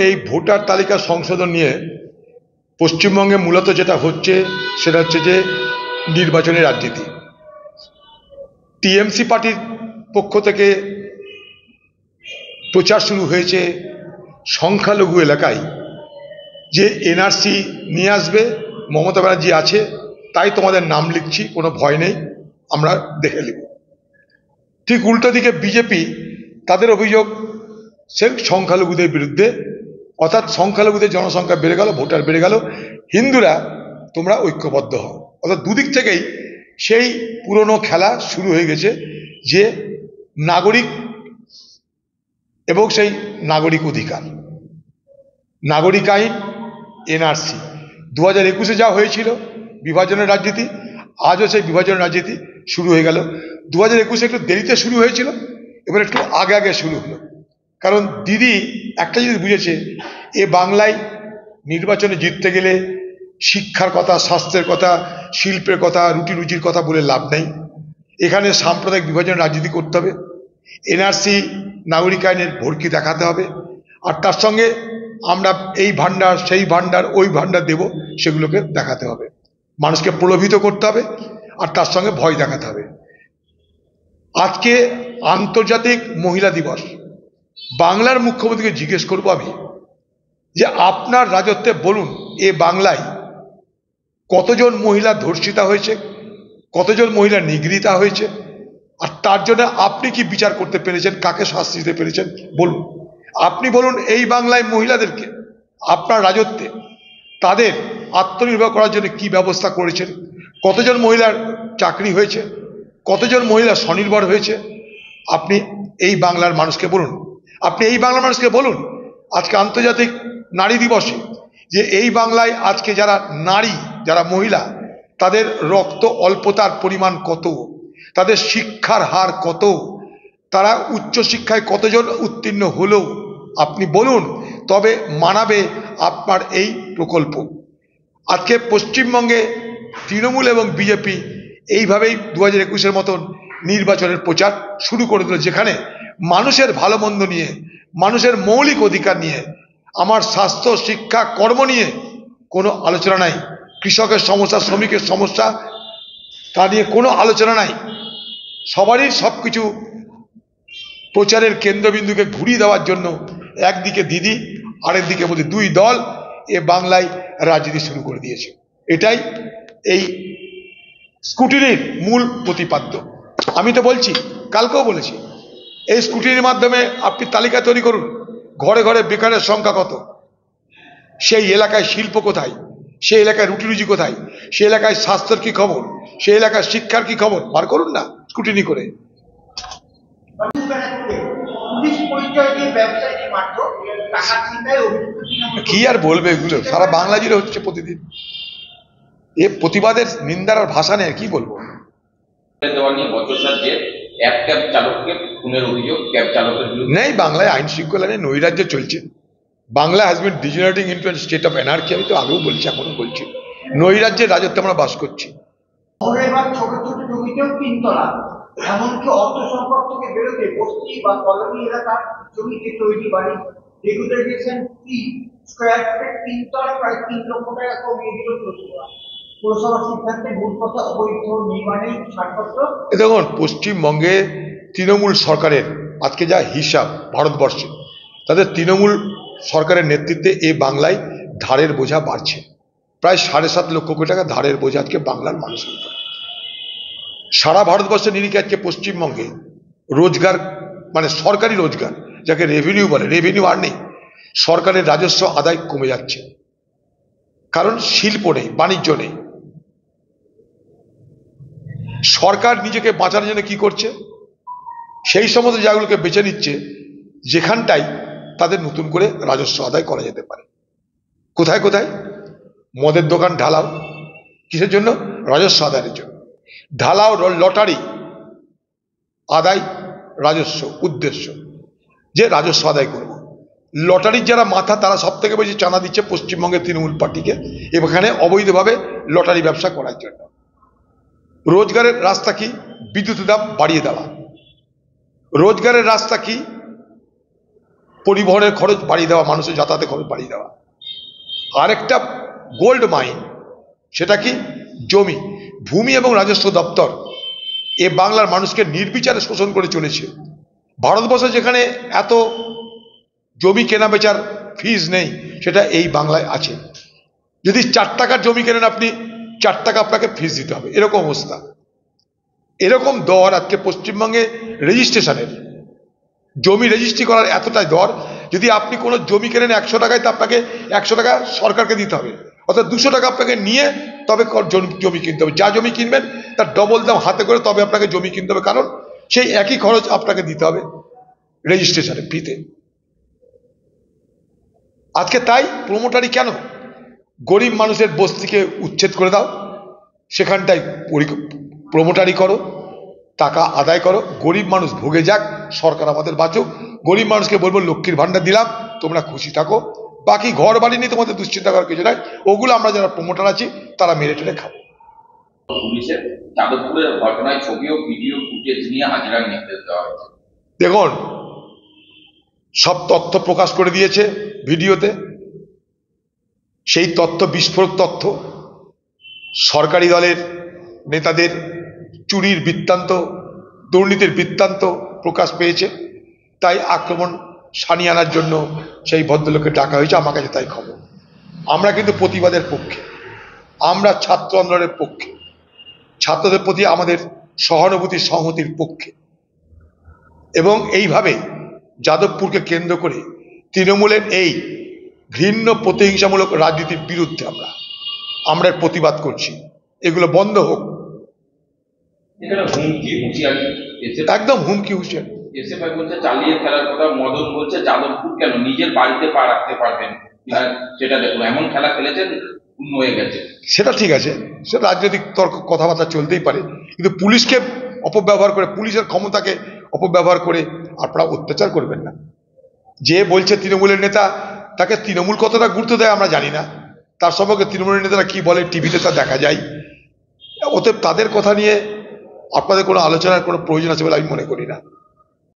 এই ভোটার তালিকা সংশোধন নিয়ে পশ্চিমবঙ্গে মূলত যেটা হচ্ছে সেটা হচ্ছে যে নির্বাচনের রাজনীতি। টিএমসি পার্টির পক্ষ থেকে প্রচার শুরু হয়েছে সংখ্যালঘু এলাকায় যে এনআরসি নিয়ে আসবে, মমতা ব্যানার্জি আছে তাই তোমাদের নাম লিখছি, কোনো ভয় নেই, আমরা দেখে নেব। ঠিক উল্টো দিকে বিজেপি, তাদের অভিযোগ সে সংখ্যালঘুদের বিরুদ্ধে, অর্থাৎ সংখ্যালঘুদের জনসংখ্যা বেড়ে গেল, ভোটার বেড়ে গেল, হিন্দুরা তোমরা ঐক্যবদ্ধ হও। অর্থাৎ দুদিক থেকেই সেই পুরনো খেলা শুরু হয়ে গেছে যে নাগরিক এবং সেই নাগরিক অধিকার, নাগরিক আইন, এনআরসি 2021-এ যা হয়েছিল বিভাজনের রাজনীতি, আজও সেই বিভাজনের রাজনীতি শুরু হয়ে গেল। 2021-এ একটু দেরিতে শুরু হয়েছিল, এবার একটু আগে আগে শুরু হলো। কারণ দিদি একটা জিনিস বুঝেছে, এ বাংলায় নির্বাচনে জিততে গেলে শিক্ষার কথা, স্বাস্থ্যের কথা, শিল্পের কথা, রুটি রুজির কথা বলে লাভ নেই। এখানে সাম্প্রদায়িক বিভাজনের রাজনীতি করতে হবে, এনআরসি নাগরিক আইনের ভর্তি দেখাতে হবে, আর তার সঙ্গে আমরা এই ভান্ডার সেই ভান্ডার ওই ভান্ডার দেব, সেগুলোকে দেখাতে হবে, মানুষকে প্রলোভিত করতে হবে, আর তার সঙ্গে ভয় দেখাতে হবে। আজকে আন্তর্জাতিক মহিলা দিবস, বাংলার মুখ্যমন্ত্রীকে জিজ্ঞেস করব আমি যে আপনার রাজত্বে বলুন এ বাংলায় কতজন মহিলা ধর্ষিতা হয়েছে, কতজন মহিলা নিগৃহীতা হয়েছে, আর তার জন্য আপনি কি বিচার করতে পেরেছেন, কাকে শাস্তি দিতে পেরেছেন বলুন। আপনি বলুন এই বাংলায় মহিলাদেরকে আপনার রাজত্বে তাদের আত্মনির্ভর করার জন্য কি ব্যবস্থা করেছেন, কতজন মহিলার চাকরি হয়েছে, কতজন মহিলা স্বনির্ভর হয়েছে, আপনি এই বাংলার মানুষকে বলুন। আপনি এই বাংলার মানুষকে বলুন আজকে আন্তর্জাতিক নারী দিবসে যে এই বাংলায় আজকে যারা নারী, যারা মহিলা, তাদের রক্ত অল্পতার পরিমাণ কত, তাদের শিক্ষার হার কত, তারা উচ্চশিক্ষায় কতজন উত্তীর্ণ হলো, আপনি বলুন, তবে মানাবে আপনার এই প্রকল্প। আজকে পশ্চিমবঙ্গে তৃণমূল এবং বিজেপি এইভাবেই 2021-এর মতন নির্বাচনের প্রচার শুরু করে দিল, যেখানে মানুষের ভালো মন্দ নিয়ে, মানুষের মৌলিক অধিকার নিয়ে, আমার স্বাস্থ্য, শিক্ষা, কর্ম নিয়ে কোনো আলোচনা নাই, কৃষকের সমস্যা, শ্রমিকের সমস্যা, তা নিয়ে কোনো আলোচনা নাই। সবারই সব কিছু প্রচারের কেন্দ্রবিন্দুকে ঘুরিয়ে দেওয়ার জন্য একদিকে দিদি, আরেকদিকে বলছে দুই দল এ বাংলায় রাজনীতি শুরু করে দিয়েছে। এটাই এই স্কুটিনির মূল প্রতিপাদ্য। আমি তো বলছি, কালকেও বলেছি, এই স্কুটিনির মাধ্যমে আপনি তালিকা তৈরি করুন, ঘরে ঘরে বেকারের সংখ্যা কত, সেই এলাকায় শিল্প কোথায়, সেই এলাকায় রুটি রুজি কোথায়, সেই এলাকায় স্বাস্থ্যের কি খবর, সেই এলাকায় শিক্ষার কি খবর, বার করুন না স্কুটিনি করে। কি আর বলবে, এগুলো সারা বাংলা জুড়ে হচ্ছে প্রতিদিন। এ প্রতিবাদের নিন্দার আর ভাষা নেই, কি বলবো। নেই বাংলায় আইন শৃঙ্খলা নেই, নৈরাজ্য চলছে। Bangla has been degenerating into an state of anarchy. আমি তো আগেও বলছি, এখনো বলছি, নৈরাজ্যের রাজত্বে আমরা বাস করছি। ছোট ছোট জমিতেও তিনতলা, এমনকি অর্থ সম্পদ থেকে বেরোতে বস্তি বা কলোনি এলাকার জমিতে তৈরি বাড়ি রেগুলারাইজেশন ফি স্কয়ার ফুটে তিনতলা প্রায় 3 লক্ষ টাকা কমিয়ে দিল পুরসভা। পুরসভার সিদ্ধান্তে মূল কথা অবৈধ নির্মাণে ছাড়পত্র। দেখুন, পশ্চিমবঙ্গে তৃণমূল সরকারের আজকে যা হিসাব ভারতবর্ষে, তাদের তৃণমূল সরকারের নেতৃত্বে এ বাংলায় ধারের বোঝা বাড়ছে। প্রায় 7.5 লক্ষ কোটি টাকা ধারের বোঝা আজকে বাংলার মানুষের উপর। সারা ভারতবর্ষের নিরিখে আজকে পশ্চিমবঙ্গে রোজগার, মানে সরকারি রোজগার যাকে রেভিনিউ বলে, রেভিনিউ আর নেই, সরকারের রাজস্ব আদায় কমে যাচ্ছে, কারণ শিল্প নেই, বাণিজ্য নেই। সরকার নিজেকে বাঁচানোর জন্য কি করছে, সেই সমস্ত জায়গাগুলোকে বেছে নিচ্ছে যেখানটাই তাদের নতুন করে রাজস্ব আদায় করা যেতে পারে। কোথায় কোথায়? মদের দোকান ঢালাও, কিসের জন্য? রাজস্ব আদায়ের জন্য। ঢালাও, লটারি আদায়, রাজস্ব উদ্দেশ্য যে রাজস্ব আদায় করব। লটারির যারা মাথা, তারা সব থেকে বেশি চাঁদা দিচ্ছে পশ্চিমবঙ্গের তৃণমূল পার্টিকে এখানে অবৈধভাবে লটারি ব্যবসা করার জন্য। রোজগারের রাস্তা কি? বিদ্যুতের দাম বাড়িয়ে দেওয়া। রোজগারের রাস্তা কি? পরিবহনের খরচ বাড়িয়ে দেওয়া, মানুষের যাতায়াতের খরচ বাড়িয়ে দেওয়া। আরেকটা গোল্ড মাইন, সেটা কি? জমি। ভূমি এবং রাজস্ব দপ্তর এ বাংলার মানুষকে নির্বিচারে শোষণ করে চলেছে। ভারতবর্ষে যেখানে এত জমি কেনা বেচার ফিজ নেই, সেটা এই বাংলায় আছে। যদি 4 টাকার জমি কেনেন আপনি, 4 টাকা আপনাকে ফিজ দিতে হবে, এরকম অবস্থা। এরকম দর আজকে পশ্চিমবঙ্গে রেজিস্ট্রেশনের, জমি রেজিস্ট্রি করার এতটাই দর। যদি আপনি কোনো জমি কেনেন 100 টাকায়, তো আপনাকে 100 টাকা সরকারকে দিতে হবে, অর্থাৎ 200 টাকা আপনাকে নিয়ে তবে জমি কিনতে হবে। যা জমি কিনবেন তার ডবল দাম হাতে করে তবে আপনাকে জমি কিনতে হবে, কারণ সেই একই খরচ আপনাকে দিতে হবে রেজিস্ট্রেশনে, ফিতে। আজকে তাই প্রমোটারি কেন? গরিব মানুষের বস্তিকে উচ্ছেদ করে দাও, সেখানটায় প্রমোটারি করো, টাকা আদায় করো, গরিব মানুষ ভোগে যাক, সরকার আমাদের বাঁচুক। গরিব মানুষকে বলবো লক্ষ্মীর ভান্ডার দিলাম, তোমরা খুশি থাকো, বাকি ঘর বাড়ি নিয়ে তোমাদের দুশ্চিন্তা করার কিছু নাই, ওগুলো আমরা যারা প্রমোটার আছি তারা মেরে টেরে খাবো। পুলিশের যাদবপুরের ঘটনায় ছবি ও ভিডিও ফুটেজ নিয়ে হাজিরার নির্দেশ দেওয়া হয়েছে। দেখুন, সব তথ্য প্রকাশ করে দিয়েছে ভিডিওতে। সেই তথ্য বিস্ফোরক তথ্য, সরকারি দলের নেতাদের চুরির বৃত্তান্ত, দুর্নীতির বৃত্তান্ত প্রকাশ পেয়েছে। তাই আক্রমণ সানিয়ে আনার জন্য সেই ভদ্রলোককে ডাকা হয়েছে, আমার কাছে তাই খবর। আমরা কিন্তু প্রতিবাদের পক্ষে, আমরা ছাত্র আন্দোলনের পক্ষে, ছাত্রদের প্রতি আমাদের সহানুভূতি সংহতির পক্ষে। এবং এইভাবে যাদবপুরকে কেন্দ্র করে তৃণমূলের এই ঘৃণ্য প্রতিহিংসামূলক রাজনীতির বিরুদ্ধে আমরা প্রতিবাদ করছি। এগুলো বন্ধ হোক। একদম হুমকি হুঁশিয়ারি। এসএফআই বলছে চালিয়ে খেলার কথা, মদন বলছে যাদবপুর কেন নিজের বাড়িতে পা রাখতে পারবেন, সেটা দেখুন এমন খেলা খেলেছেন পূর্ণ হয়ে গেছে। সেটা ঠিক আছে, সেটা রাজনৈতিক তর্ক কথাবার্তা চলতেই পারে, কিন্তু পুলিশকে অপব্যবহার করে, পুলিশের ক্ষমতাকে অপব্যবহার করে আপনারা অত্যাচার করবেন না। যে বলছে তৃণমূলের নেতা, তাকে তৃণমূল কতটা গুরুত্ব দেয় আমরা জানি না, তার সম্পর্কে তৃণমূলের নেতারা কি বলে টিভিতে তা দেখা যায়। অতএব তাদের কথা নিয়ে আপনাদের কোনো আলোচনার কোনো প্রয়োজন আছে বলে আমি মনে করি না।